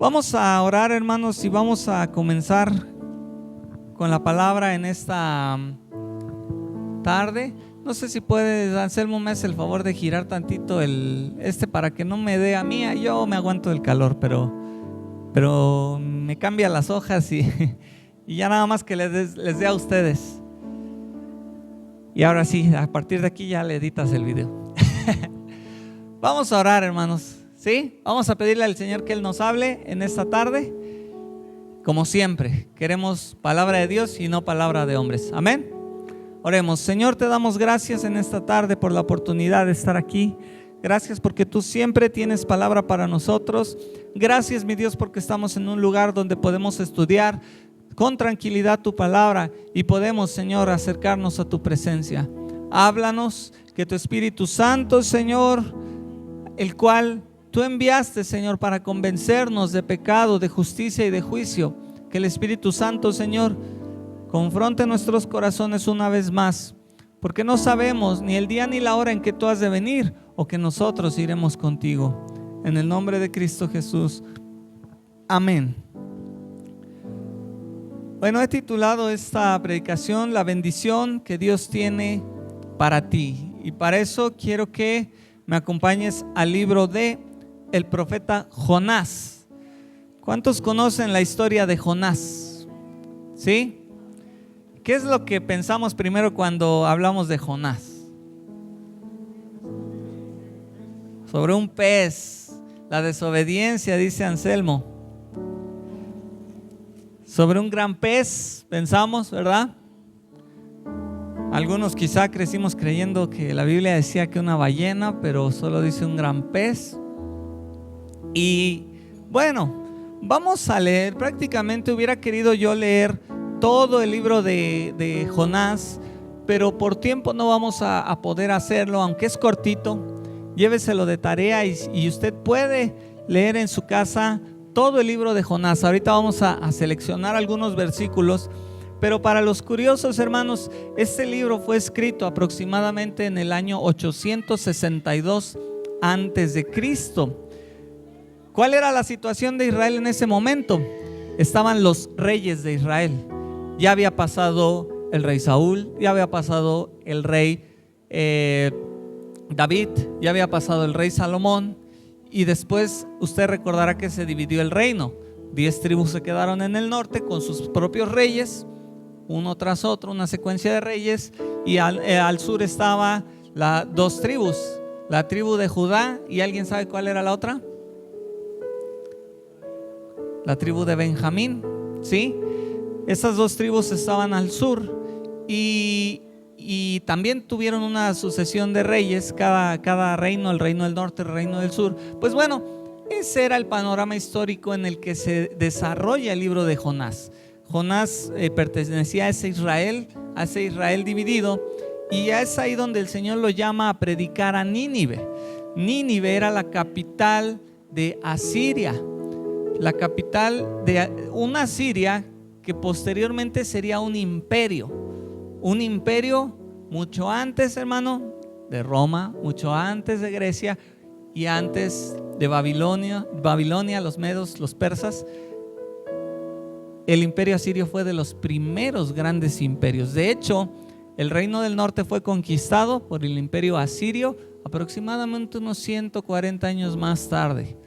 Vamos a orar, hermanos, y vamos a comenzar con la palabra en esta tarde. No sé si puedes, Anselmo, me hace el favor de girar tantito para que no me dé a mí. Yo me aguanto el calor, pero me cambia las hojas y ya nada más que les dé a ustedes. Y ahora sí, a partir de aquí ya le editas el video. Vamos a orar, hermanos. ¿Sí? Vamos a pedirle al Señor que Él nos hable en esta tarde. Como siempre, queremos palabra de Dios y no palabra de hombres. Amén. Oremos. Señor, te damos gracias en esta tarde por la oportunidad de estar aquí. Gracias porque tú siempre tienes palabra para nosotros. Gracias, mi Dios, porque estamos en un lugar donde podemos estudiar con tranquilidad tu palabra y podemos, Señor, acercarnos a tu presencia. Háblanos, que tu Espíritu Santo, Señor, el cual tú enviaste, Señor, para convencernos de pecado, de justicia y de juicio. Que el Espíritu Santo, Señor, confronte nuestros corazones una vez más, porque no sabemos ni el día ni la hora en que tú has de venir o que nosotros iremos contigo. En el nombre de Cristo Jesús. Amén. Bueno, he titulado esta predicación La bendición que Dios tiene para ti. Y para eso quiero que me acompañes al libro de el profeta Jonás. ¿Cuántos conocen la historia de Jonás? ¿Sí? ¿Qué es lo que pensamos primero cuando hablamos de Jonás? Sobre un pez, la desobediencia, dice Anselmo. Sobre un gran pez pensamos, ¿verdad? Algunos quizá crecimos creyendo que la Biblia decía que una ballena, pero solo dice un gran pez. Y bueno, vamos a leer. Prácticamente hubiera querido yo leer todo el libro de Jonás, pero por tiempo no vamos a poder hacerlo, aunque es cortito. Lléveselo de tarea y usted puede leer en su casa todo el libro de Jonás. Ahorita vamos a seleccionar algunos versículos, pero para los curiosos, hermanos, este libro fue escrito aproximadamente en el año 862 antes de Cristo. ¿Cuál era la situación de Israel en ese momento? Estaban los reyes de Israel. Ya había pasado el rey Saúl, ya había pasado el rey David, ya había pasado el rey Salomón. Y después usted recordará que se dividió el reino. 10 tribus se quedaron en el norte con sus propios reyes, uno tras otro, una secuencia de reyes. Y al sur estaba dos tribus, la tribu de Judá. ¿Y alguien sabe cuál era la otra? La tribu de Benjamín, ¿sí? Esas dos tribus estaban al sur y también tuvieron una sucesión de reyes, cada reino, el reino del norte, el reino del sur. Pues bueno, ese era el panorama histórico en el que se desarrolla el libro de Jonás. Jonás pertenecía a ese Israel dividido, y es ahí donde el Señor lo llama a predicar a Nínive. Nínive era la capital de Asiria, la capital de una Asiria que posteriormente sería un imperio mucho antes, hermano, de Roma, mucho antes de Grecia y antes de Babilonia, los medos, los persas. El imperio asirio fue de los primeros grandes imperios. De hecho, el reino del norte fue conquistado por el imperio asirio aproximadamente unos 140 años más tarde.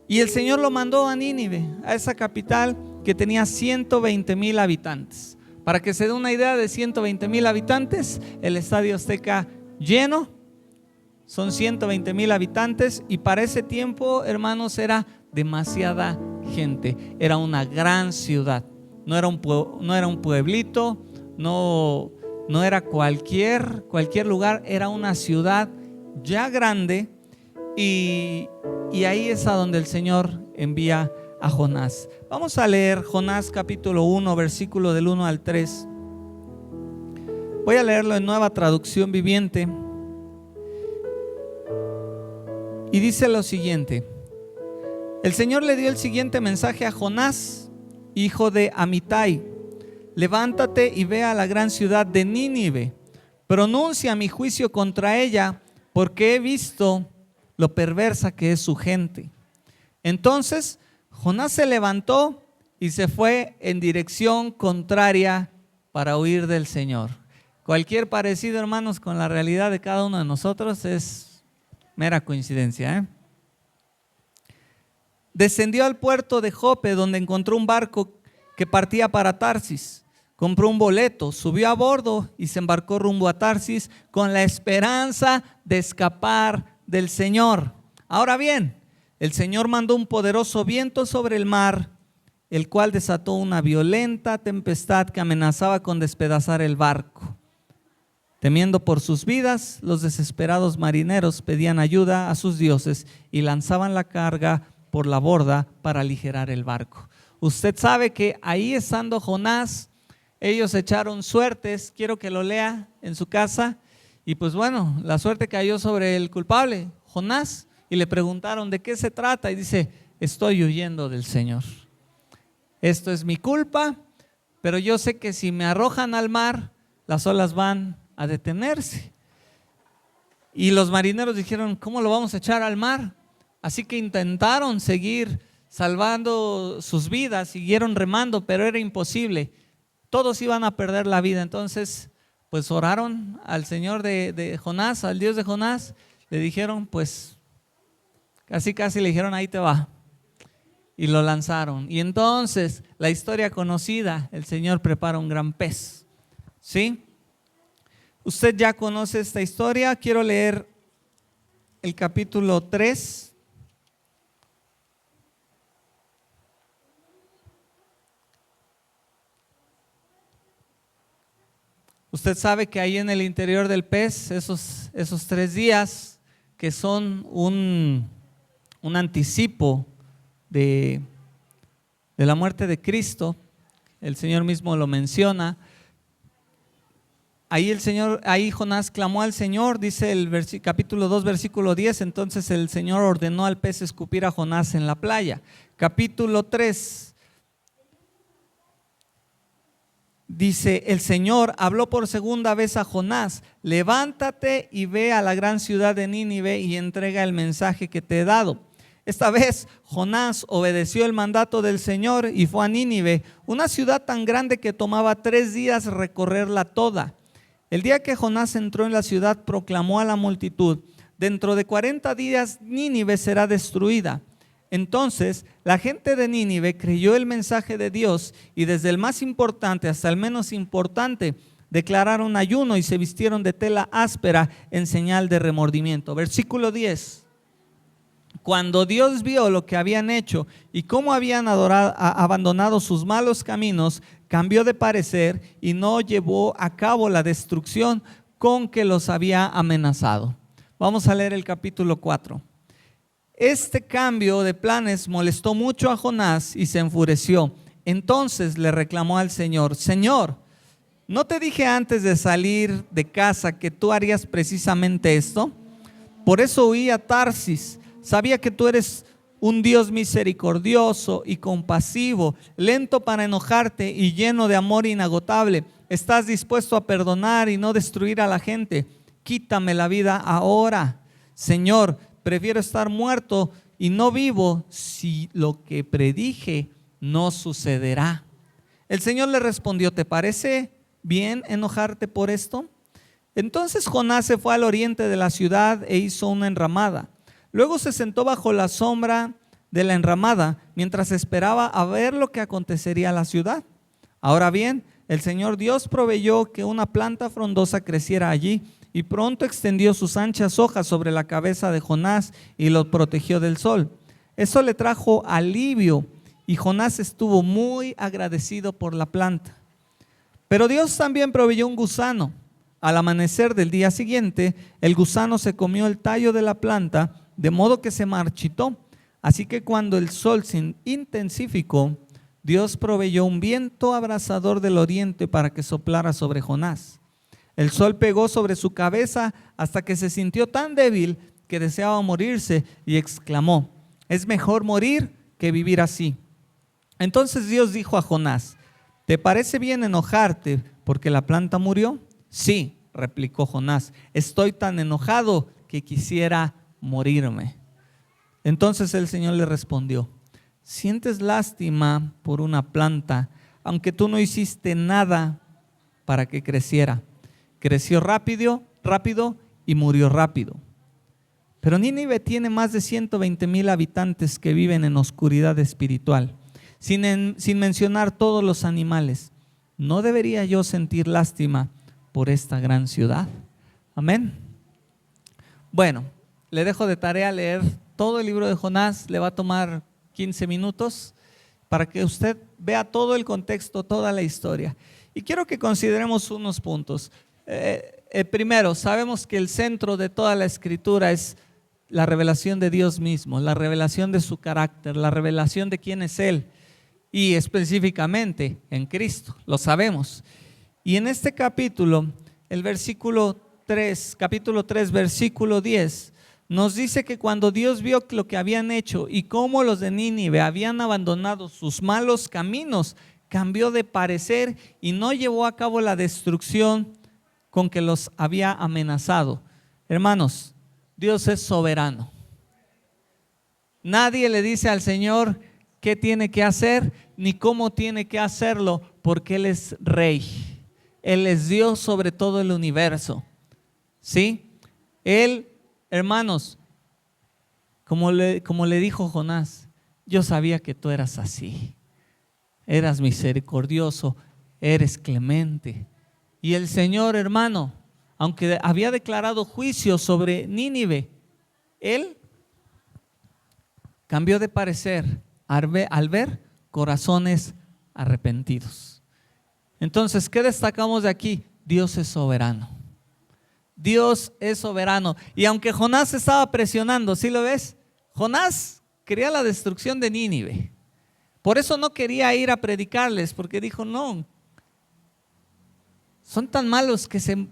Y el Señor lo mandó a Nínive, a esa capital que tenía 120,000 habitantes. Para que se dé una idea de 120,000 habitantes, el Estadio Azteca lleno, son 120,000 habitantes. Y para ese tiempo, hermanos, era demasiada gente. Era una gran ciudad. No era un pueblito, no era cualquier lugar. Era una ciudad ya grande. Y ahí es a donde el Señor envía a Jonás. Vamos a leer Jonás capítulo 1, versículo del 1 al 3. Voy a leerlo en Nueva Traducción Viviente. Y dice lo siguiente: el Señor le dio el siguiente mensaje a Jonás, hijo de Amitai: levántate y ve a la gran ciudad de Nínive, pronuncia mi juicio contra ella, porque he visto lo perversa que es su gente. Entonces Jonás se levantó y se fue en dirección contraria para huir del Señor. Cualquier parecido, hermanos, con la realidad de cada uno de nosotros es mera coincidencia, ¿eh? Descendió al puerto de Jope, donde encontró un barco que partía para Tarsis. Compró un boleto, subió a bordo y se embarcó rumbo a Tarsis con la esperanza de escapar del Señor. Ahora bien, el Señor mandó un poderoso viento sobre el mar, el cual desató una violenta tempestad que amenazaba con despedazar el barco. Temiendo por sus vidas, los desesperados marineros pedían ayuda a sus dioses y lanzaban la carga por la borda para aligerar el barco. Usted sabe que ahí estando Jonás, ellos echaron suertes, quiero que lo lea en su casa, y pues bueno, la suerte cayó sobre el culpable, Jonás, y le preguntaron de qué se trata, y dice, estoy huyendo del Señor. Esto es mi culpa, pero yo sé que si me arrojan al mar, las olas van a detenerse. Y los marineros dijeron, ¿cómo lo vamos a echar al mar? Así que intentaron seguir salvando sus vidas, siguieron remando, pero era imposible. Todos iban a perder la vida. Entonces, pues oraron al Señor de Jonás, al Dios de Jonás. Le dijeron, pues, casi le dijeron, ahí te va. Y lo lanzaron. Y entonces, la historia conocida, el Señor prepara un gran pez. ¿Sí? Usted ya conoce esta historia. Quiero leer el capítulo 3. Usted sabe que ahí en el interior del pez, esos 3 días que son un anticipo de la muerte de Cristo, el Señor mismo lo menciona. Ahí Jonás clamó al Señor, dice el capítulo 2, versículo 10, entonces el Señor ordenó al pez escupir a Jonás en la playa. Capítulo 3. Dice, el Señor habló por segunda vez a Jonás, levántate y ve a la gran ciudad de Nínive y entrega el mensaje que te he dado. Esta vez Jonás obedeció el mandato del Señor y fue a Nínive, una ciudad tan grande que tomaba 3 días recorrerla toda. El día que Jonás entró en la ciudad, proclamó a la multitud, dentro de 40 días Nínive será destruida. Entonces la gente de Nínive creyó el mensaje de Dios y desde el más importante hasta el menos importante declararon ayuno y se vistieron de tela áspera en señal de remordimiento. Versículo 10. Cuando Dios vio lo que habían hecho y cómo habían abandonado sus malos caminos, cambió de parecer y no llevó a cabo la destrucción con que los había amenazado. Vamos a leer el capítulo 4. Este cambio de planes molestó mucho a Jonás y se enfureció. Entonces le reclamó al Señor, Señor, ¿no te dije antes de salir de casa que tú harías precisamente esto? Por eso huí a Tarsis. Sabía que tú eres un Dios misericordioso y compasivo, lento para enojarte y lleno de amor inagotable. Estás dispuesto a perdonar y no destruir a la gente. Quítame la vida ahora. Señor, prefiero estar muerto y no vivo si lo que predije no sucederá. El Señor le respondió, ¿te parece bien enojarte por esto? Entonces Jonás se fue al oriente de la ciudad e hizo una enramada. Luego se sentó bajo la sombra de la enramada mientras esperaba a ver lo que acontecería a la ciudad. Ahora bien, el Señor Dios proveyó que una planta frondosa creciera allí y pronto extendió sus anchas hojas sobre la cabeza de Jonás y lo protegió del sol. Eso le trajo alivio y Jonás estuvo muy agradecido por la planta. Pero Dios también proveyó un gusano. Al amanecer del día siguiente, el gusano se comió el tallo de la planta, de modo que se marchitó. Así que cuando el sol se intensificó, Dios proveyó un viento abrasador del oriente para que soplara sobre Jonás. El sol pegó sobre su cabeza hasta que se sintió tan débil que deseaba morirse y exclamó, es mejor morir que vivir así. Entonces Dios dijo a Jonás, ¿te parece bien enojarte porque la planta murió? Sí, replicó Jonás, estoy tan enojado que quisiera morirme. Entonces el Señor le respondió, sientes lástima por una planta, aunque tú no hiciste nada para que creciera. Creció rápido y murió rápido. Pero Nínive tiene más de 120,000 habitantes que viven en oscuridad espiritual, sin mencionar todos los animales. ¿No debería yo sentir lástima por esta gran ciudad? Amén. Bueno, le dejo de tarea leer todo el libro de Jonás. Le va a tomar 15 minutos para que usted vea todo el contexto, toda la historia. Y quiero que consideremos unos puntos. Primero, sabemos que el centro de toda la escritura es la revelación de Dios mismo, la revelación de su carácter, la revelación de quién es Él, y específicamente en Cristo, lo sabemos. Y en este capítulo, el capítulo 3, versículo 10, nos dice que cuando Dios vio lo que habían hecho y cómo los de Nínive habían abandonado sus malos caminos, cambió de parecer y no llevó a cabo la destrucción con que los había amenazado. Hermanos, Dios es soberano. Nadie le dice al Señor qué tiene que hacer ni cómo tiene que hacerlo, porque Él es Rey. Él es Dios sobre todo el universo. ¿Sí? Él, hermanos, como le dijo Jonás, yo sabía que tú eras así. Eras misericordioso, eres clemente. Y el Señor, hermano, aunque había declarado juicio sobre Nínive, Él cambió de parecer al ver corazones arrepentidos. Entonces, ¿qué destacamos de aquí? Dios es soberano. Dios es soberano. Y aunque Jonás estaba presionando, ¿sí lo ves? Jonás quería la destrucción de Nínive. Por eso no quería ir a predicarles, porque dijo, no, son tan malos que se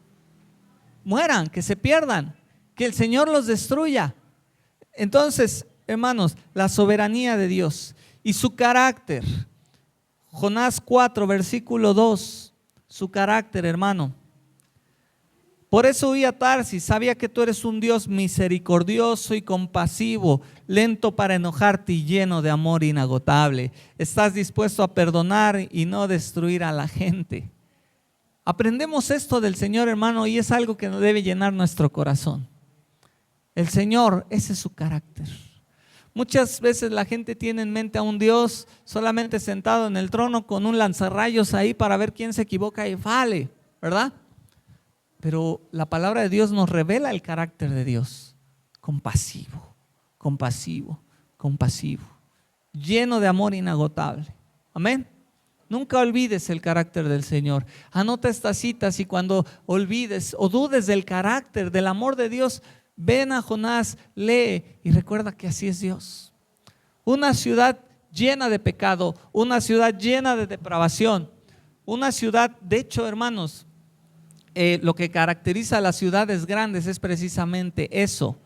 mueran, que se pierdan, que el Señor los destruya. Entonces, hermanos, la soberanía de Dios y su carácter. Jonás 4, versículo 2, su carácter, hermano. Por eso huí a Tarsis, sabía que tú eres un Dios misericordioso y compasivo, lento para enojarte y lleno de amor inagotable. Estás dispuesto a perdonar y no destruir a la gente. Aprendemos esto del Señor, hermano, y es algo que debe llenar nuestro corazón. El Señor, ese es su carácter. Muchas veces la gente tiene en mente a un Dios solamente sentado en el trono con un lanzarrayos ahí para ver quién se equivoca y vale, ¿verdad? Pero la palabra de Dios nos revela el carácter de Dios. Compasivo, compasivo, compasivo, lleno de amor inagotable. Amén. Nunca olvides el carácter del Señor. Anota estas citas y cuando olvides o dudes del carácter, del amor de Dios, ven a Jonás, lee y recuerda que así es Dios. Una ciudad llena de pecado, una ciudad llena de depravación, una ciudad, de hecho, hermanos, lo que caracteriza a las ciudades grandes es precisamente eso,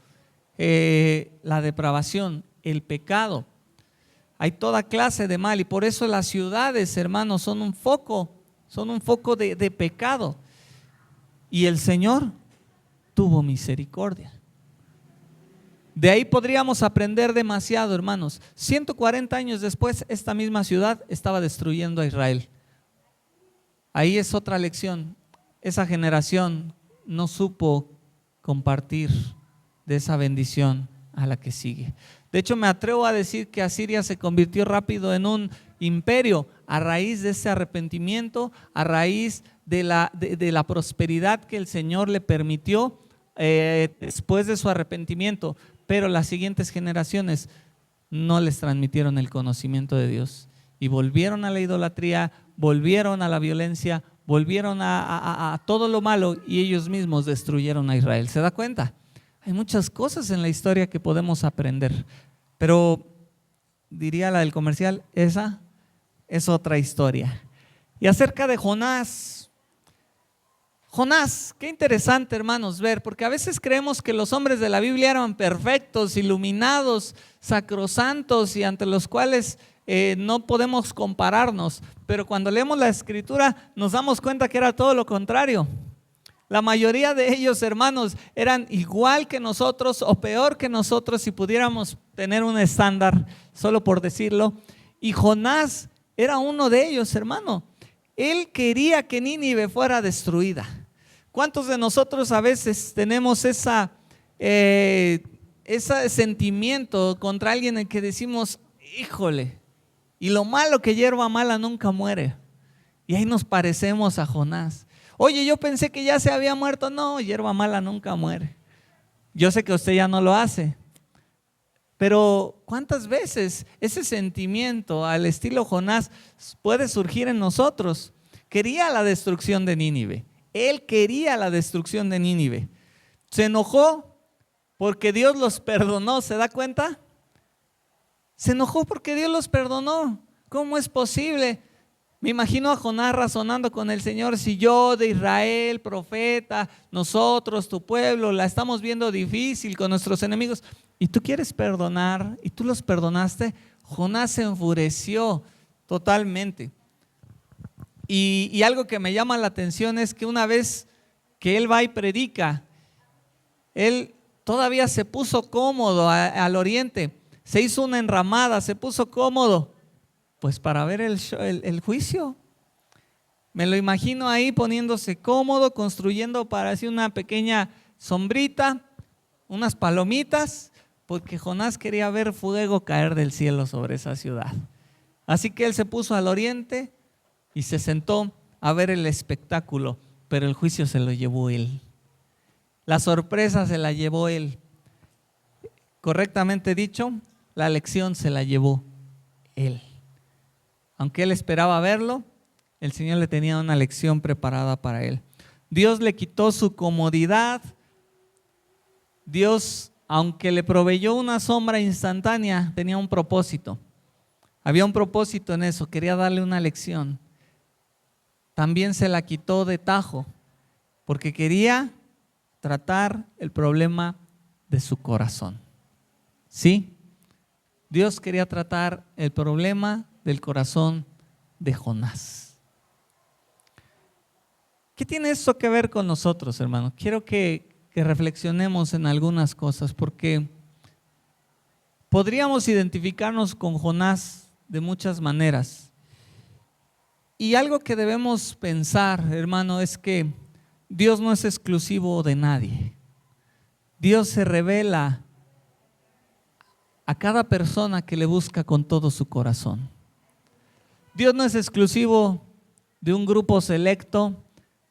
la depravación, el pecado. Hay toda clase de mal y por eso las ciudades, hermanos, son un foco de pecado. Y el Señor tuvo misericordia. De ahí podríamos aprender demasiado, hermanos. 140 años después, esta misma ciudad estaba destruyendo a Israel. Ahí es otra lección. Esa generación no supo compartir de esa bendición a la que sigue. De hecho, me atrevo a decir que Asiria se convirtió rápido en un imperio a raíz de ese arrepentimiento, a raíz de la prosperidad que el Señor le permitió después de su arrepentimiento. Pero las siguientes generaciones no les transmitieron el conocimiento de Dios y volvieron a la idolatría, volvieron a la violencia, volvieron a todo lo malo y ellos mismos destruyeron a Israel. ¿Se da cuenta? Hay muchas cosas en la historia que podemos aprender, pero diría la del comercial, esa es otra historia. Y acerca de Jonás, qué interesante, hermanos, ver, porque a veces creemos que los hombres de la Biblia eran perfectos, iluminados, sacrosantos y ante los cuales no podemos compararnos, pero cuando leemos la Escritura nos damos cuenta que era todo lo contrario. La mayoría de ellos, hermanos, eran igual que nosotros o peor que nosotros, si pudiéramos tener un estándar, solo por decirlo. Y Jonás era uno de ellos, hermano. Él quería que Nínive fuera destruida. ¿Cuántos de nosotros a veces tenemos ese sentimiento contra alguien en que decimos, híjole, y lo malo que hierba mala nunca muere? Y ahí nos parecemos a Jonás. Oye, yo pensé que ya se había muerto. No, hierba mala nunca muere. Yo sé que usted ya no lo hace, pero ¿cuántas veces ese sentimiento al estilo Jonás puede surgir en nosotros? Quería la destrucción de Nínive. Él quería la destrucción de Nínive. Se enojó porque Dios los perdonó. ¿Se da cuenta? Se enojó porque Dios los perdonó. ¿Cómo es posible? Me imagino a Jonás razonando con el Señor: si yo de Israel, profeta, nosotros, tu pueblo, la estamos viendo difícil con nuestros enemigos, y tú quieres perdonar, y tú los perdonaste. Jonás se enfureció totalmente. Y algo que me llama la atención es que una vez que él va y predica, él todavía se puso cómodo al oriente, se hizo una enramada, se puso cómodo, pues para ver el juicio. Me lo imagino ahí poniéndose cómodo, construyendo para sí una pequeña sombrita, unas palomitas, porque Jonás quería ver fuego caer del cielo sobre esa ciudad. Así que él se puso al oriente y se sentó a ver el espectáculo, pero el juicio se lo llevó él. La sorpresa se la llevó él. Correctamente dicho, la lección se la llevó él. Aunque él esperaba verlo, el Señor le tenía una lección preparada para él. Dios le quitó su comodidad. Dios, aunque le proveyó una sombra instantánea, tenía un propósito. Había un propósito en eso, quería darle una lección. También se la quitó de tajo, porque quería tratar el problema de su corazón. ¿Sí? Dios quería tratar el problema del corazón de Jonás. ¿Qué tiene esto que ver con nosotros, hermanos? Quiero que reflexionemos en algunas cosas, porque podríamos identificarnos con Jonás de muchas maneras. Y algo que debemos pensar, hermano, es que Dios no es exclusivo de nadie. Dios se revela a cada persona que le busca con todo su corazón. Dios no es exclusivo de un grupo selecto,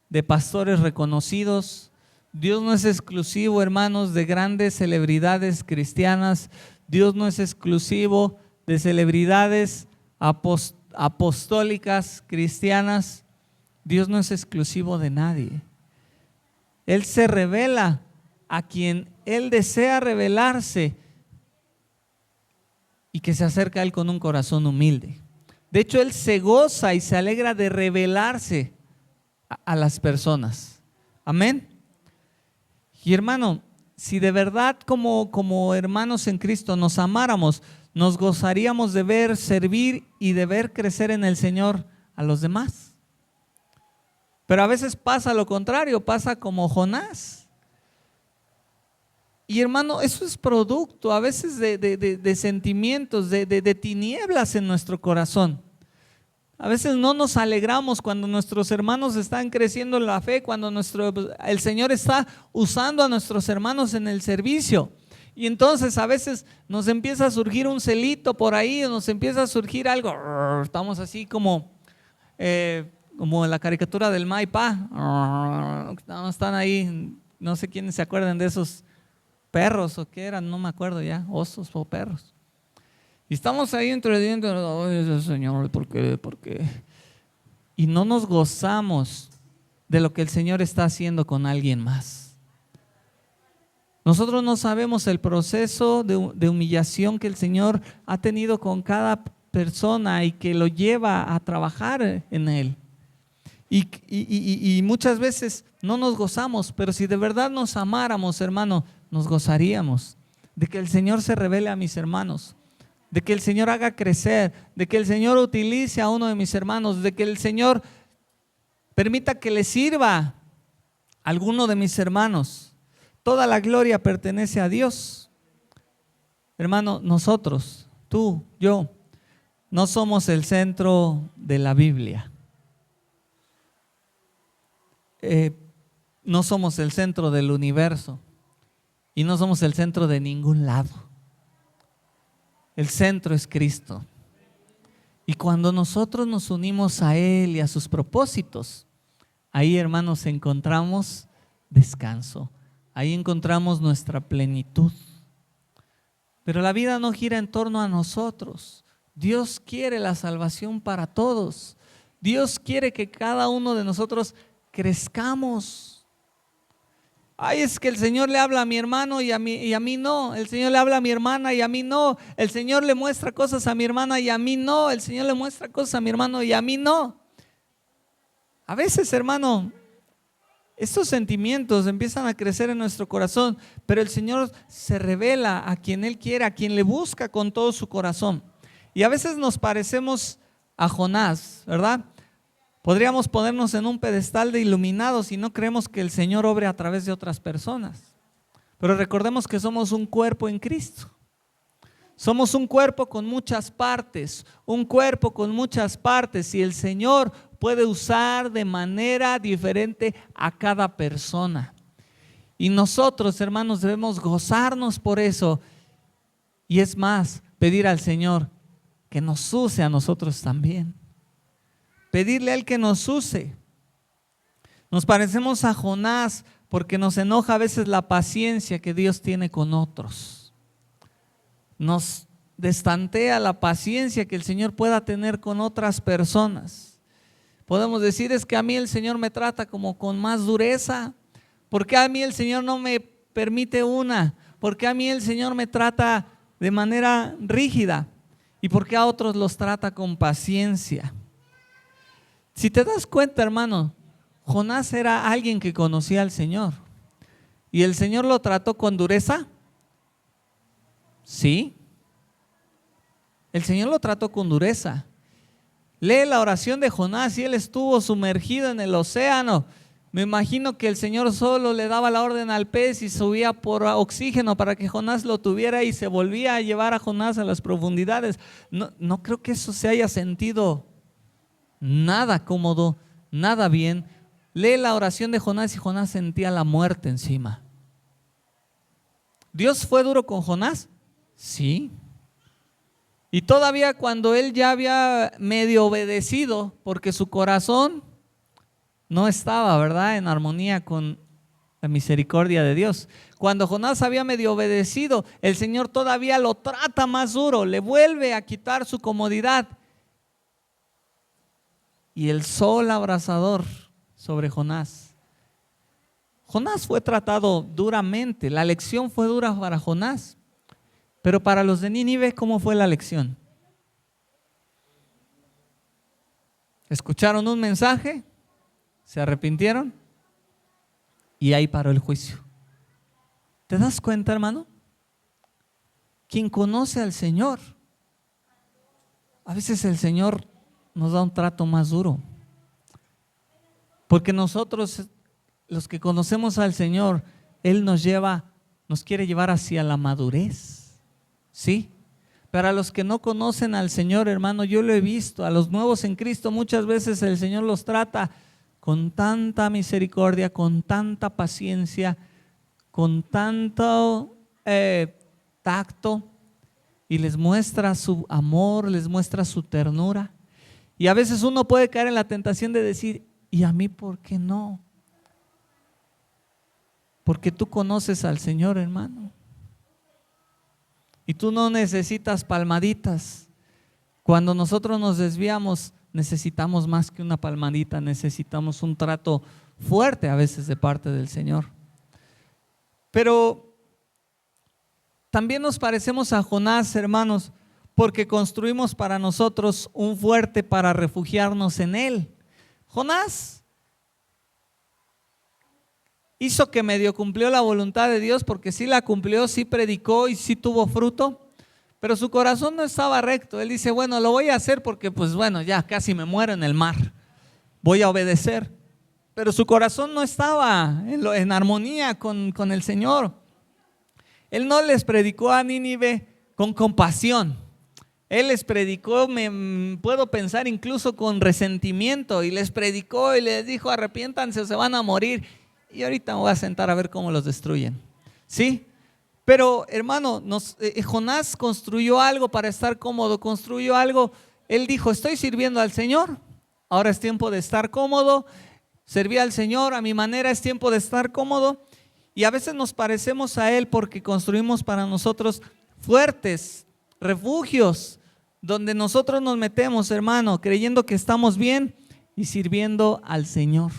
de pastores reconocidos. Dios no es exclusivo, hermanos, de grandes celebridades cristianas. Dios no es exclusivo de celebridades apostólicas cristianas. Dios no es exclusivo de nadie. Él se revela a quien Él desea revelarse y que se acerca a Él con un corazón humilde. De hecho, Él se goza y se alegra de revelarse a las personas. Amén. Y hermano, si de verdad como hermanos en Cristo nos amáramos, nos gozaríamos de ver servir y de ver crecer en el Señor a los demás. Pero a veces pasa lo contrario, pasa como Jonás. Y hermano, eso es producto a veces de sentimientos, de tinieblas en nuestro corazón. A veces no nos alegramos cuando nuestros hermanos están creciendo en la fe, cuando el Señor está usando a nuestros hermanos en el servicio. Y entonces a veces nos empieza a surgir un celito por ahí, o nos empieza a surgir algo. Estamos así como en la caricatura del Maipa. Están ahí, no sé quiénes se acuerdan de esos perros o qué eran, no me acuerdo ya, osos o perros. Y estamos ahí entreteniendo, ay, Señor, ¿por qué? ¿Por qué? Y no nos gozamos de lo que el Señor está haciendo con alguien más. Nosotros no sabemos el proceso de humillación que el Señor ha tenido con cada persona y que lo lleva a trabajar en Él. Y muchas veces no nos gozamos, pero si de verdad nos amáramos, hermano, nos gozaríamos de que el Señor se revele a mis hermanos, de que el Señor haga crecer, de que el Señor utilice a uno de mis hermanos, de que el Señor permita que le sirva alguno de mis hermanos. Toda la gloria pertenece a Dios. Hermano, nosotros, tú, yo, no somos el centro de la Biblia. No somos el centro del universo y no somos el centro de ningún lado. El centro es Cristo. Y cuando nosotros nos unimos a Él y a sus propósitos, ahí, hermanos, encontramos descanso. Ahí encontramos nuestra plenitud. Pero la vida no gira en torno a nosotros. Dios quiere la salvación para todos. Dios quiere que cada uno de nosotros crezcamos. Ay, es que el Señor le habla a mi hermano y a mí no. El Señor le habla a mi hermana y a mí no. El Señor le muestra cosas a mi hermana y a mí no. El Señor le muestra cosas a mi hermano y a mí no. A veces, hermano, estos sentimientos empiezan a crecer en nuestro corazón, pero el Señor se revela a quien Él quiere, a quien le busca con todo su corazón. Y a veces nos parecemos a Jonás, ¿verdad? Podríamos ponernos en un pedestal de iluminados y no creemos que el Señor obre a través de otras personas. Pero recordemos que somos un cuerpo en Cristo. Somos un cuerpo con muchas partes, y el Señor puede usar de manera diferente a cada persona. Y nosotros, hermanos, debemos gozarnos por eso. Y es más, pedir al Señor que nos use a nosotros también. Pedirle a Él que nos use. Nos parecemos a Jonás porque nos enoja a veces la paciencia que Dios tiene con otros. Nos destantea la paciencia que el Señor pueda tener con otras personas. Podemos decir, es que a mí el Señor me trata como con más dureza. ¿Por qué a mí el Señor no me permite una? ¿Por qué a mí el Señor me trata de manera rígida? ¿Y por qué a otros los trata con paciencia? Si te das cuenta, hermano, Jonás era alguien que conocía al Señor. ¿Y el Señor lo trató con dureza? Sí. El Señor lo trató con dureza. Lee la oración de Jonás y él estuvo sumergido en el océano. Me imagino que el Señor solo le daba la orden al pez y subía por oxígeno para que Jonás lo tuviera y se volvía a llevar a Jonás a las profundidades. No creo que eso se haya sentido nada cómodo, nada bien. Lee la oración de Jonás y Jonás sentía la muerte encima. ¿Dios fue duro con Jonás? Sí. Y todavía cuando él ya había medio obedecido, porque su corazón no estaba, ¿verdad?, en armonía con la misericordia de Dios. Cuando Jonás había medio obedecido, el Señor todavía lo trata más duro, le vuelve a quitar su comodidad. Y el sol abrasador sobre Jonás. Jonás fue tratado duramente, la lección fue dura para Jonás. Pero para los de Nínive, ¿cómo fue la lección? Escucharon un mensaje, se arrepintieron y ahí paró el juicio. ¿Te das cuenta, hermano? Quien conoce al Señor, a veces el Señor nos da un trato más duro. Porque nosotros, los que conocemos al Señor, Él nos quiere llevar hacia la madurez. ¿Sí? Para los que no conocen al Señor, hermano, yo lo he visto, a los nuevos en Cristo muchas veces el Señor los trata con tanta misericordia, con tanta paciencia, con tanto tacto, y les muestra su amor, les muestra su ternura. Y a veces uno puede caer en la tentación de decir, ¿y a mí por qué no? Porque tú conoces al Señor, hermano. Y tú no necesitas palmaditas. Cuando nosotros nos desviamos, necesitamos más que una palmadita, necesitamos un trato fuerte a veces de parte del Señor. Pero también nos parecemos a Jonás, hermanos, porque construimos para nosotros un fuerte para refugiarnos en él. Jonás hizo que medio cumplió la voluntad de Dios, porque sí la cumplió, sí predicó y sí tuvo fruto, pero su corazón no estaba recto. Él dice, bueno, lo voy a hacer porque pues bueno, ya casi me muero en el mar, voy a obedecer. pero su corazón no estaba en armonía con el Señor. Él no les predicó a Nínive con compasión. Él les predicó, puedo pensar incluso con resentimiento, y les predicó y les dijo: arrepiéntanse o se van a morir. Y ahorita me voy a sentar a ver cómo los destruyen. ¿Sí? Pero hermano, Jonás construyó algo para estar cómodo, construyó algo. Él dijo: estoy sirviendo al Señor, ahora es tiempo de estar cómodo. Serví al Señor a mi manera, es tiempo de estar cómodo. Y a veces nos parecemos a Él porque construimos para nosotros fuertes refugios donde nosotros nos metemos, hermano, creyendo que estamos bien y sirviendo al Señor.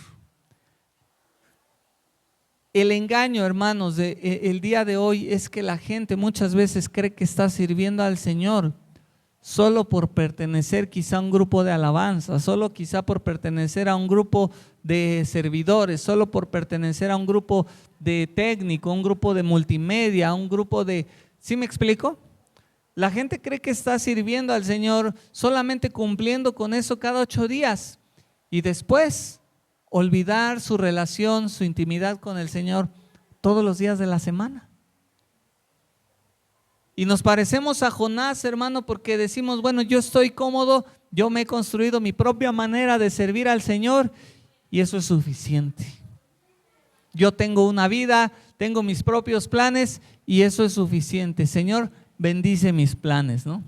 El engaño, hermanos, el día de hoy es que la gente muchas veces cree que está sirviendo al Señor solo por pertenecer quizá a un grupo de alabanza, solo quizá por pertenecer a un grupo de servidores, solo por pertenecer a un grupo de técnico, un grupo de multimedia, un grupo de... ¿Sí me explico? La gente cree que está sirviendo al Señor solamente cumpliendo con eso cada 8 días y después olvidar su relación, su intimidad con el Señor todos los días de la semana. Y nos parecemos a Jonás, hermano, porque decimos: bueno, yo estoy cómodo, yo me he construido mi propia manera de servir al Señor y eso es suficiente. Yo tengo una vida, tengo mis propios planes y eso es suficiente. Señor, bendice mis planes, ¿no?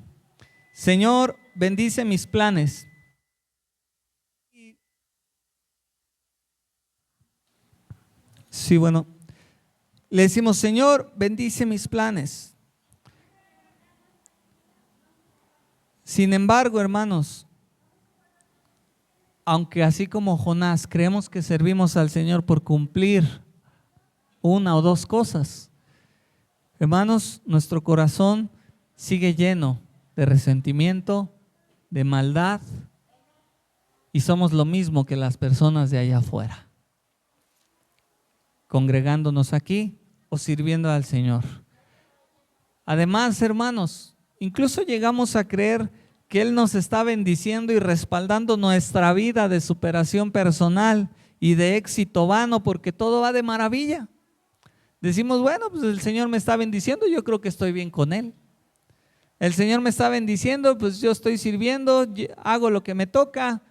Señor, bendice mis planes. Sí, bueno, le decimos: Señor, bendice mis planes. Sin embargo, hermanos, aunque así como Jonás creemos que servimos al Señor por cumplir una o dos cosas, hermanos, nuestro corazón sigue lleno de resentimiento, de maldad, y somos lo mismo que las personas de allá afuera, congregándonos aquí o sirviendo al Señor. Además, hermanos, incluso llegamos a creer que Él nos está bendiciendo y respaldando nuestra vida de superación personal y de éxito vano, porque todo va de maravilla. Decimos: bueno, pues el Señor me está bendiciendo, yo creo que estoy bien con Él. El Señor me está bendiciendo, pues yo estoy sirviendo, hago lo que me toca,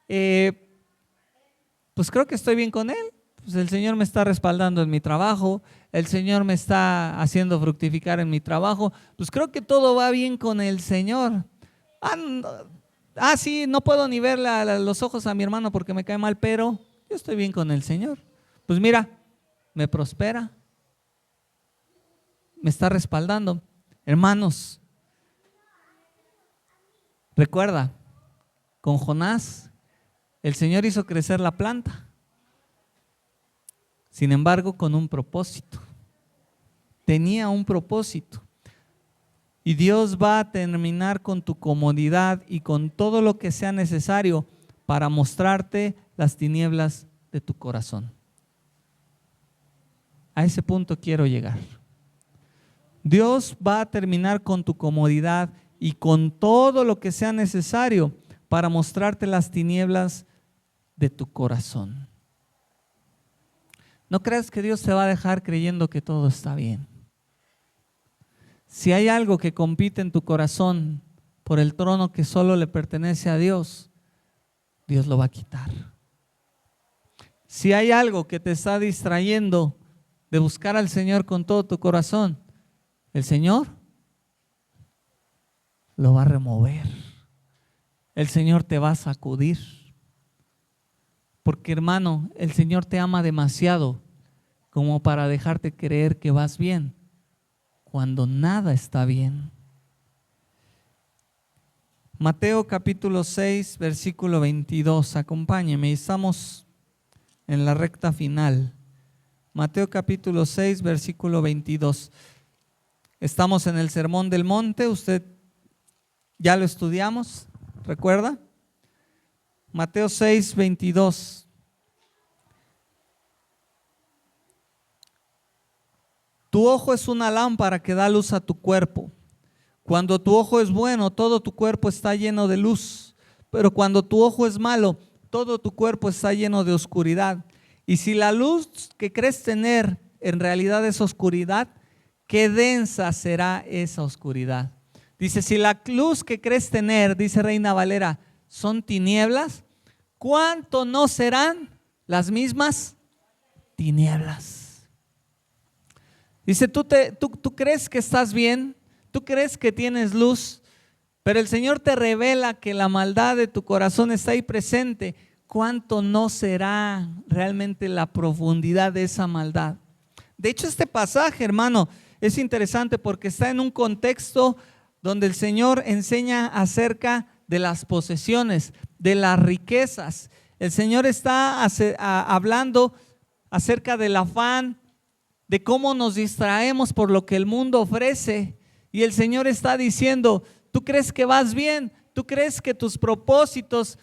pues creo que estoy bien con Él. Pues el Señor me está respaldando en mi trabajo, el Señor me está haciendo fructificar en mi trabajo, pues creo que todo va bien con el Señor. Sí, no puedo ni ver los ojos a mi hermano porque me cae mal, pero yo estoy bien con el Señor. Pues mira, me prospera, me está respaldando. Hermanos, recuerda, con Jonás el Señor hizo crecer la planta, sin embargo con un propósito. Tenía un propósito. Y Dios va a terminar con tu comodidad y con todo lo que sea necesario para mostrarte las tinieblas de tu corazón. A ese punto quiero llegar. Dios va a terminar con tu comodidad y con todo lo que sea necesario para mostrarte las tinieblas de tu corazón. No creas que Dios te va a dejar creyendo que todo está bien. Si hay algo que compite en tu corazón por el trono que solo le pertenece a Dios, Dios lo va a quitar. Si hay algo que te está distrayendo de buscar al Señor con todo tu corazón, el Señor lo va a remover. El Señor te va a sacudir. Porque, hermano, el Señor te ama demasiado como para dejarte creer que vas bien cuando nada está bien. Mateo capítulo 6, versículo 22. Acompáñeme, estamos en la recta final. Mateo capítulo 6, versículo 22. Estamos en el Sermón del Monte, usted ya lo estudiamos, ¿recuerda? Mateo 6, 22. Tu ojo es una lámpara que da luz a tu cuerpo. Cuando tu ojo es bueno, todo tu cuerpo está lleno de luz. Pero cuando tu ojo es malo, todo tu cuerpo está lleno de oscuridad. Y si la luz que crees tener en realidad es oscuridad, qué densa será esa oscuridad. Dice, si la luz que crees tener, dice Reina Valera, son tinieblas, ¿cuánto no serán las mismas tinieblas? Dice, tú crees que estás bien, tú crees que tienes luz, pero el Señor te revela que la maldad de tu corazón está ahí presente. ¿Cuánto no será realmente la profundidad de esa maldad? De hecho, este pasaje, hermano, es interesante porque está en un contexto donde el Señor enseña acerca de las posesiones, de las riquezas. El Señor está hablando acerca del afán, de cómo nos distraemos por lo que el mundo ofrece. Y el Señor está diciendo, ¿tú crees que vas bien? ¿Tú crees que tus propósitos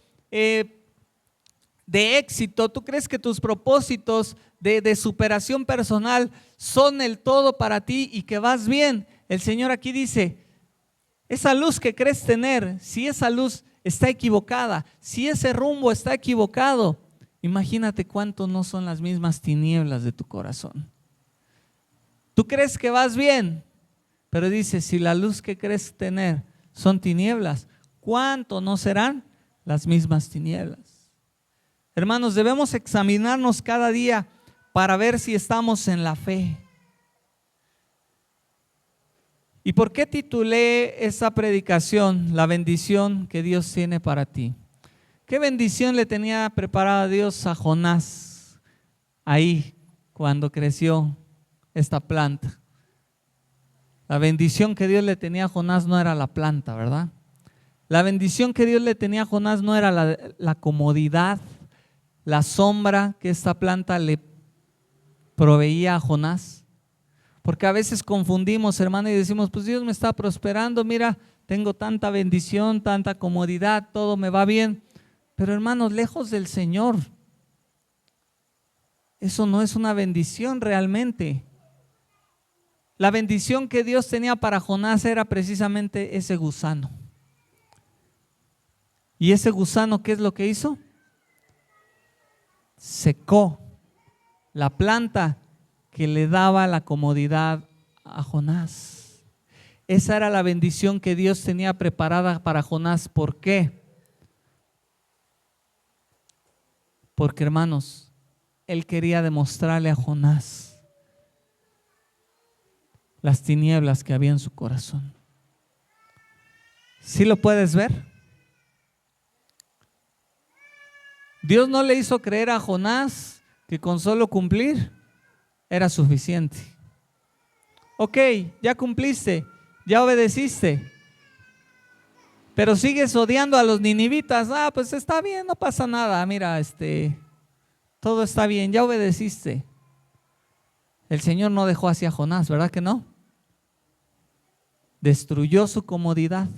de éxito, tú crees que tus propósitos de superación personal son el todo para ti y que vas bien? El Señor aquí dice, esa luz que crees tener, si esa luz está equivocada, si ese rumbo está equivocado, imagínate cuánto no son las mismas tinieblas de tu corazón. Tú crees que vas bien, pero dice, si la luz que crees tener son tinieblas, ¿cuánto no serán las mismas tinieblas? Hermanos, debemos examinarnos cada día para ver si estamos en la fe. ¿Y por qué titulé esa predicación, la bendición que Dios tiene para ti? ¿Qué bendición le tenía preparada Dios a Jonás ahí cuando creció esta planta? La bendición que Dios le tenía a Jonás no era la planta, ¿verdad? La bendición que Dios le tenía a Jonás no era la comodidad, la sombra que esta planta le proveía a Jonás. Porque a veces confundimos, hermano, y decimos, pues Dios me está prosperando, mira, tengo tanta bendición, tanta comodidad, todo me va bien. Pero hermanos, lejos del Señor, eso no es una bendición realmente. La bendición que Dios tenía para Jonás era precisamente ese gusano. ¿Y ese gusano qué es lo que hizo? Secó la planta que le daba la comodidad a Jonás. Esa era la bendición que Dios tenía preparada para Jonás. ¿Por qué? Porque, hermanos, Él quería demostrarle a Jonás las tinieblas que había en su corazón. ¿Sí lo puedes ver? Dios no le hizo creer a Jonás que con solo cumplir era suficiente. Ok, ya cumpliste, ya obedeciste, pero sigues odiando a los ninivitas. Pues está bien, no pasa nada, mira, todo está bien, ya obedeciste. El Señor no dejó así a Jonás, ¿verdad que no? Destruyó su comodidad.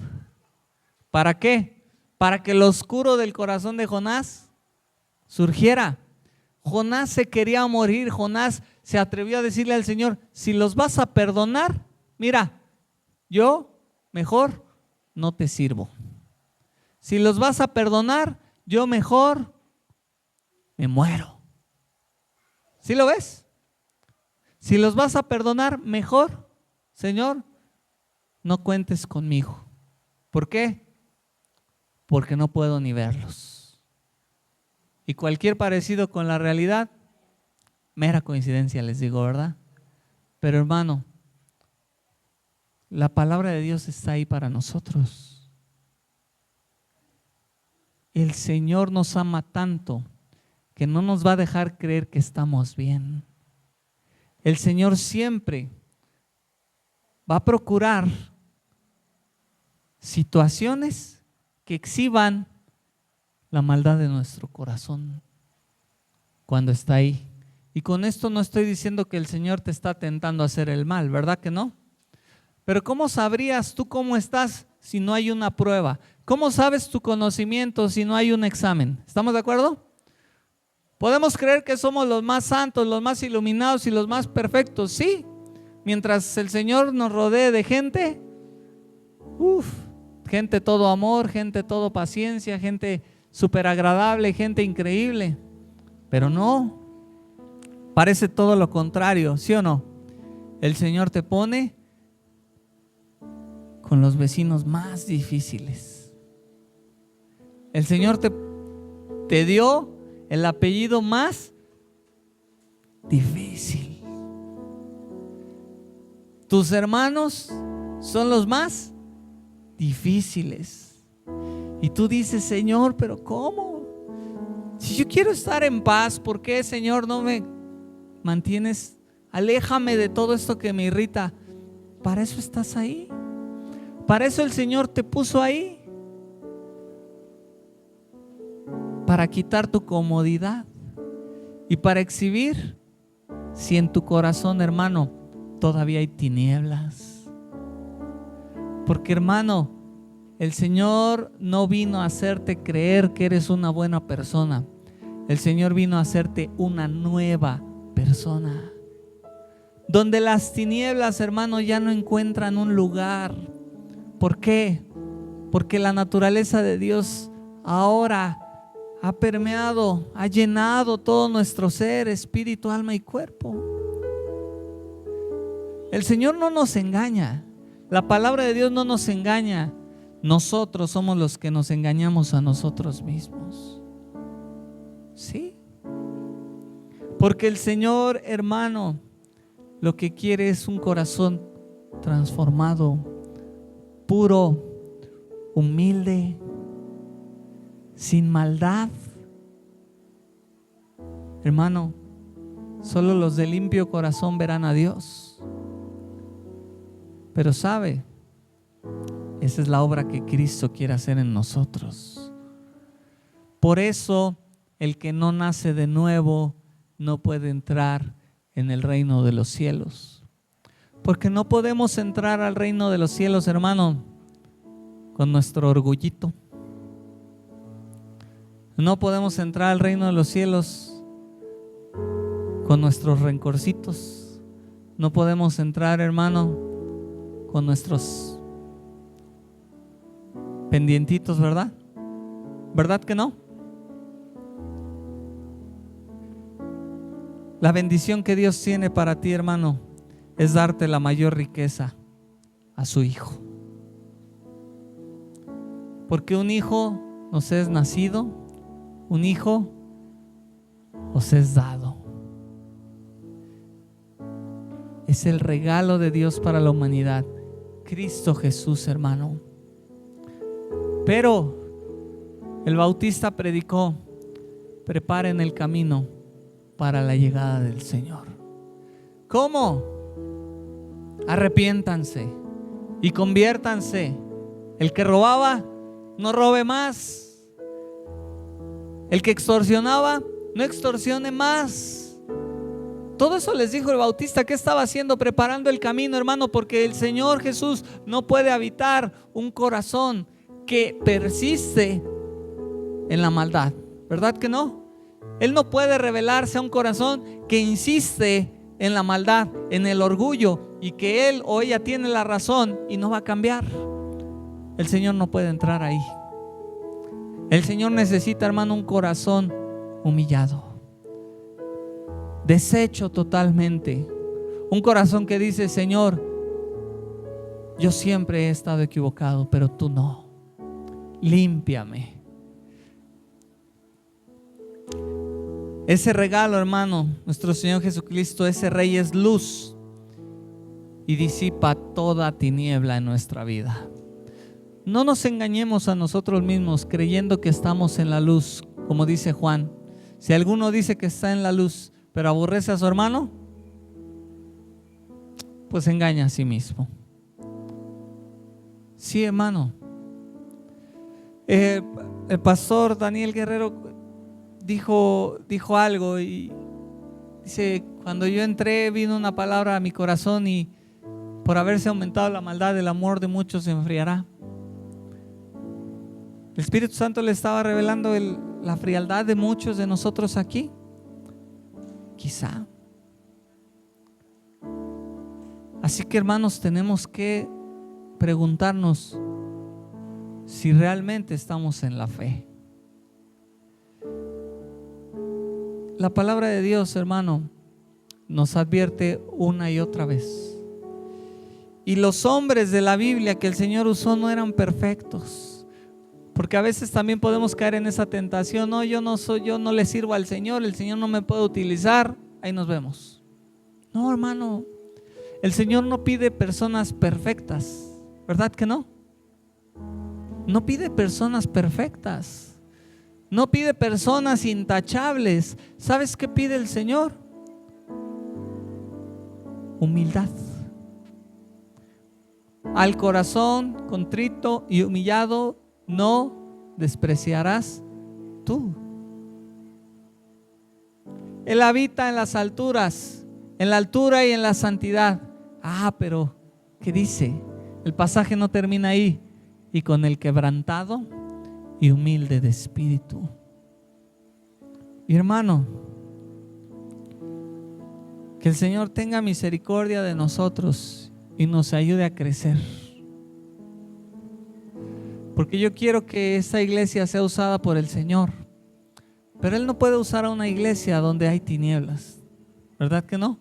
¿Para qué? Para que lo oscuro del corazón de Jonás surgiera. Jonás se quería morir. Jonás se atrevió a decirle al Señor, si los vas a perdonar, mira, yo mejor no te sirvo. Si los vas a perdonar, yo mejor me muero. ¿Sí lo ves? Si los vas a perdonar, mejor, Señor, no cuentes conmigo. ¿Por qué? Porque no puedo ni verlos. Y cualquier parecido con la realidad, mera coincidencia, les digo, ¿verdad? Pero hermano, la palabra de Dios está ahí para nosotros. El Señor nos ama tanto que no nos va a dejar creer que estamos bien. El Señor siempre va a procurar situaciones que exhiban la maldad de nuestro corazón cuando está ahí. Y con esto no estoy diciendo que el Señor te está tentando a hacer el mal, ¿verdad que no? Pero ¿cómo sabrías tú cómo estás si no hay una prueba? ¿Cómo sabes tu conocimiento si no hay un examen? ¿Estamos de acuerdo? Podemos creer que somos los más santos, los más iluminados y los más perfectos, sí. Mientras el Señor nos rodee de gente, gente todo amor, gente todo paciencia, gente súper agradable, gente increíble. Pero no, Parece todo lo contrario, ¿sí o no? El Señor te pone con los vecinos más difíciles. El Señor te dio el apellido más difícil. Tus hermanos son los más difíciles. Y tú dices, Señor, pero ¿cómo? Si yo quiero estar en paz, ¿por qué, Señor, no me mantienes? Aléjame de todo esto que me irrita. Para eso estás ahí. Para eso el Señor te puso ahí. Para quitar tu comodidad y para exhibir si en tu corazón, hermano, todavía hay tinieblas. Porque, hermano, el Señor no vino a hacerte creer que eres una buena persona. El Señor vino a hacerte una nueva persona. Donde las tinieblas, hermano, ya no encuentran un lugar. ¿Por qué? Porque la naturaleza de Dios ahora ha permeado, ha llenado todo nuestro ser, espíritu, alma y cuerpo. El Señor no nos engaña. La palabra de Dios no nos engaña. Nosotros somos los que nos engañamos a nosotros mismos. ¿Sí? Porque el Señor, hermano, lo que quiere es un corazón transformado, puro, humilde, sin maldad. Hermano, solo los de limpio corazón verán a Dios. Pero sabe, esa es la obra que Cristo quiere hacer en nosotros. Por eso el que no nace de nuevo no puede entrar en el reino de los cielos. Porque no podemos entrar al reino de los cielos, hermano, con nuestro orgullito. No podemos entrar al reino de los cielos con nuestros rencorcitos. No podemos entrar, hermano, con nuestros pendientitos, ¿verdad? ¿Verdad que no? La bendición que Dios tiene para ti, hermano, es darte la mayor riqueza, a su Hijo. Porque un hijo nos es nacido, un hijo os es dado. Es el regalo de Dios para la humanidad, Cristo Jesús, hermano. Pero el Bautista predicó: preparen el camino para la llegada del Señor. ¿Cómo? Arrepiéntanse y conviértanse. El que robaba, no robe más. El que extorsionaba, no extorsione más. Todo eso les dijo el Bautista. ¿Qué estaba haciendo? Preparando el camino, hermano, porque el Señor Jesús no puede habitar un corazón que persiste en la maldad. ¿Verdad que no? Él no puede revelarse a un corazón que insiste en la maldad, en el orgullo, y que él o ella tiene la razón y no va a cambiar. El Señor no puede entrar ahí. El Señor necesita, hermano, un corazón humillado, deshecho totalmente. Un corazón que dice: Señor, yo siempre he estado equivocado, pero tú no. Límpiame. Ese regalo, hermano, nuestro Señor Jesucristo, ese Rey es luz y disipa toda tiniebla en nuestra vida. No nos engañemos a nosotros mismos creyendo que estamos en la luz, como dice Juan. Si alguno dice que está en la luz, pero aborrece a su hermano, pues engaña a sí mismo. Sí, hermano. El pastor Daniel Guerrero dijo algo y dice: cuando yo entré vino una palabra a mi corazón y por haberse aumentado la maldad, el amor de muchos se enfriará. El Espíritu Santo le estaba revelando la frialdad de muchos de nosotros aquí. Quizá. Así que, hermanos, tenemos que preguntarnos si realmente estamos en la fe. La palabra de Dios, hermano, nos advierte una y otra vez. Y los hombres de la Biblia que el Señor usó no eran perfectos, porque a veces también podemos caer en esa tentación. No, yo no le sirvo al Señor, el Señor no me puede utilizar, ahí nos vemos. No, hermano, el Señor no pide personas perfectas, ¿verdad que no? No pide personas perfectas, no pide personas intachables. ¿Sabes qué pide el Señor? Humildad. Al corazón contrito y humillado no despreciarás tú. Él habita en las alturas, en la altura y en la santidad. Pero ¿qué dice? El pasaje no termina ahí. Y con el quebrantado y humilde de espíritu. Y hermano, que el Señor tenga misericordia de nosotros y nos ayude a crecer. Porque yo quiero que esta iglesia sea usada por el Señor. Pero Él no puede usar a una iglesia donde hay tinieblas, ¿verdad que no?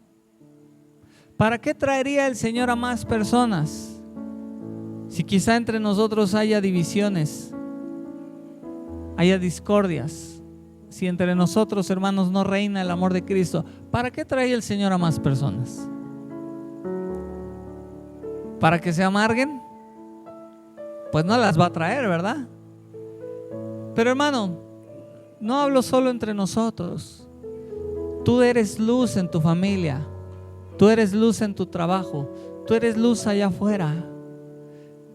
¿Para qué traería el Señor a más personas si quizá entre nosotros haya divisiones, haya discordias? Si entre nosotros, hermanos, no reina el amor de Cristo, ¿para qué trae el Señor a más personas? ¿Para que se amarguen? Pues no las va a traer, ¿verdad? Pero hermano, no hablo solo entre nosotros. Tú eres luz en tu familia, tú eres luz en tu trabajo, tú eres luz allá afuera.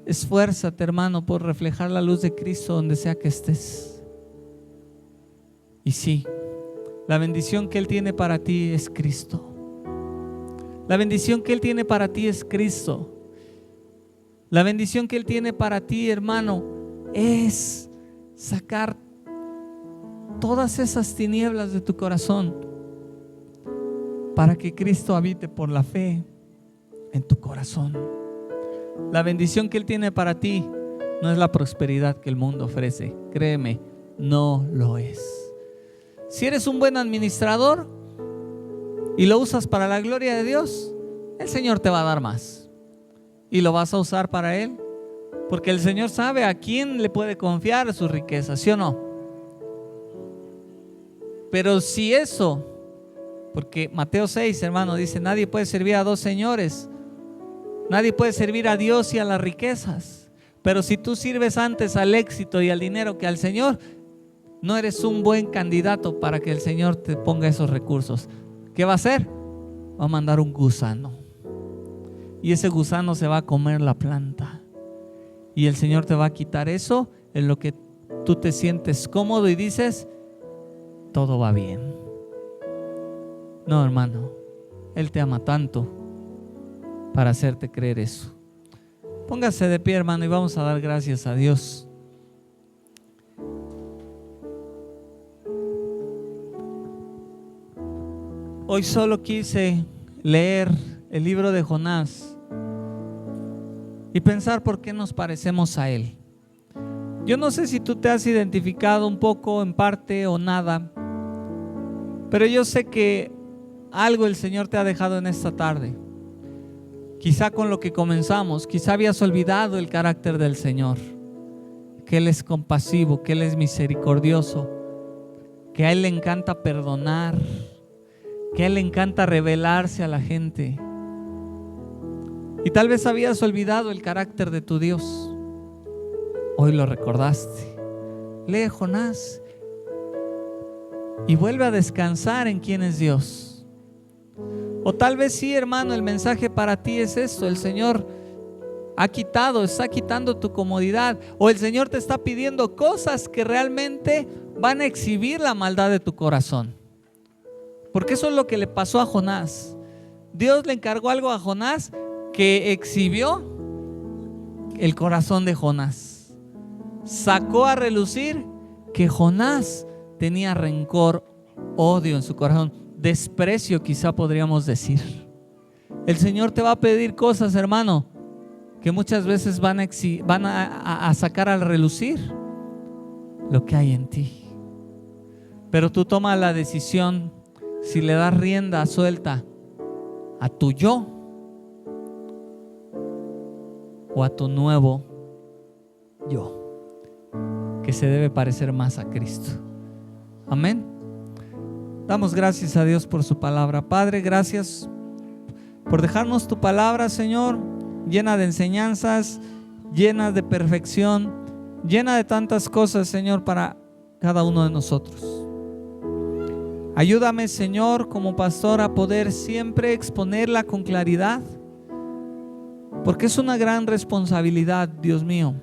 Esfuérzate, hermano, por reflejar la luz de Cristo donde sea que estés. Y sí, la bendición que Él tiene para ti es Cristo. La bendición que Él tiene para ti es Cristo. La bendición que Él tiene para ti, hermano, es sacar todas esas tinieblas de tu corazón para que Cristo habite por la fe en tu corazón. La bendición que Él tiene para ti no es la prosperidad que el mundo ofrece. Créeme, no lo es. Si eres un buen administrador y lo usas para la gloria de Dios, el Señor te va a dar más. Y lo vas a usar para Él, porque el Señor sabe a quién le puede confiar su riqueza, ¿sí o no? Pero si eso, porque Mateo 6, hermano, dice: nadie puede servir a dos señores. Nadie puede servir a Dios y a las riquezas. Pero si tú sirves antes al éxito y al dinero que al Señor, no eres un buen candidato para que el Señor te ponga esos recursos. ¿Qué va a hacer? Va a mandar un gusano. Y ese gusano se va a comer la planta. Y el Señor te va a quitar eso en lo que tú te sientes cómodo y dices: todo va bien. No, hermano, Él te ama tanto para hacerte creer eso. Póngase de pie, hermano, y vamos a dar gracias a Dios. Hoy solo quise leer el libro de Jonás y pensar por qué nos parecemos a él. Yo no sé si tú te has identificado un poco, en parte o nada, pero yo sé que algo el Señor te ha dejado en esta tarde. Quizá con lo que comenzamos, quizá habías olvidado el carácter del Señor, que Él es compasivo, que Él es misericordioso, que a Él le encanta perdonar, que a Él le encanta revelarse a la gente. Y tal vez habías olvidado el carácter de tu Dios. Hoy lo recordaste. Lee Jonás y vuelve a descansar en quién es Dios. O tal vez sí, hermano, el mensaje para ti es esto: el Señor está quitando tu comodidad, o el Señor te está pidiendo cosas que realmente van a exhibir la maldad de tu corazón. Porque eso es lo que le pasó a Jonás. Dios le encargó algo a Jonás que exhibió el corazón de Jonás. Sacó a relucir que Jonás tenía rencor, odio en su corazón, desprecio, quizá podríamos decir. El Señor te va a pedir cosas, hermano, que muchas veces van a sacar al relucir lo que hay en ti. Pero tú toma la decisión, si le das rienda suelta a tu yo o a tu nuevo yo, que se debe parecer más a Cristo. Amén. Damos gracias a Dios por su palabra. Padre, gracias por dejarnos tu palabra, Señor, llena de enseñanzas, llena de perfección, llena de tantas cosas, Señor, para cada uno de nosotros. Ayúdame, Señor, como pastor, a poder siempre exponerla con claridad, porque es una gran responsabilidad, Dios mío.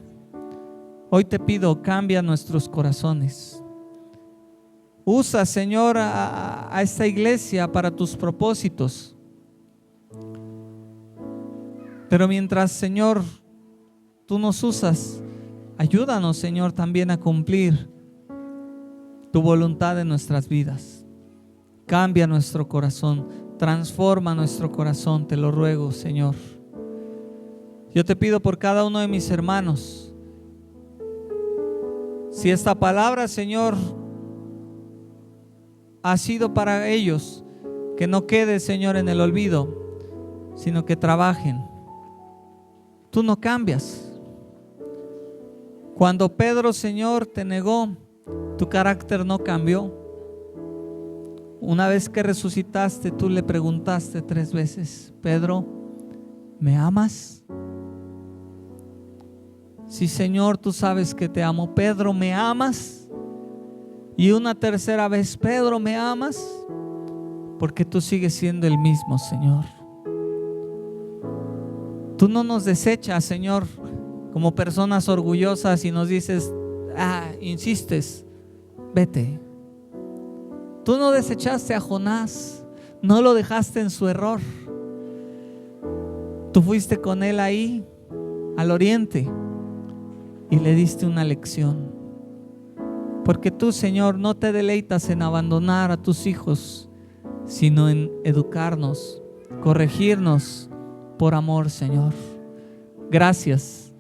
Hoy te pido, cambia nuestros corazones. Usa, Señor, a esta iglesia para tus propósitos. Pero mientras, Señor, tú nos usas, ayúdanos, Señor, también a cumplir tu voluntad en nuestras vidas. Cambia nuestro corazón, transforma nuestro corazón, te lo ruego, Señor. Yo te pido por cada uno de mis hermanos, si esta palabra, Señor, ha sido para ellos, que no quede, Señor, en el olvido, sino que trabajen. Tú no cambias. Cuando Pedro, Señor, te negó, tu carácter no cambió. Una vez que resucitaste, tú le preguntaste 3 veces: Pedro, ¿me amas? Sí, Señor, tú sabes que te amo. Pedro, ¿me amas? Y una tercera vez: Pedro, ¿me amas? Porque tú sigues siendo el mismo, Señor. Tú no nos desechas, Señor, como personas orgullosas y nos dices: insistes, vete. Tú no desechaste a Jonás, no lo dejaste en su error. Tú fuiste con él ahí, al oriente, y le diste una lección. Porque tú, Señor, no te deleitas en abandonar a tus hijos, sino en educarnos, corregirnos por amor, Señor. Gracias,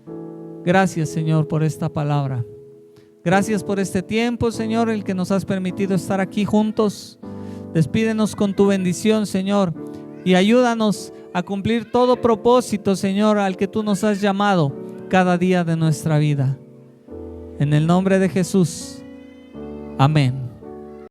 gracias, Señor, por esta palabra. Gracias por este tiempo, Señor, el que nos has permitido estar aquí juntos. Despídenos con tu bendición, Señor, y ayúdanos a cumplir todo propósito, Señor, al que tú nos has llamado cada día de nuestra vida. En el nombre de Jesús. Amén.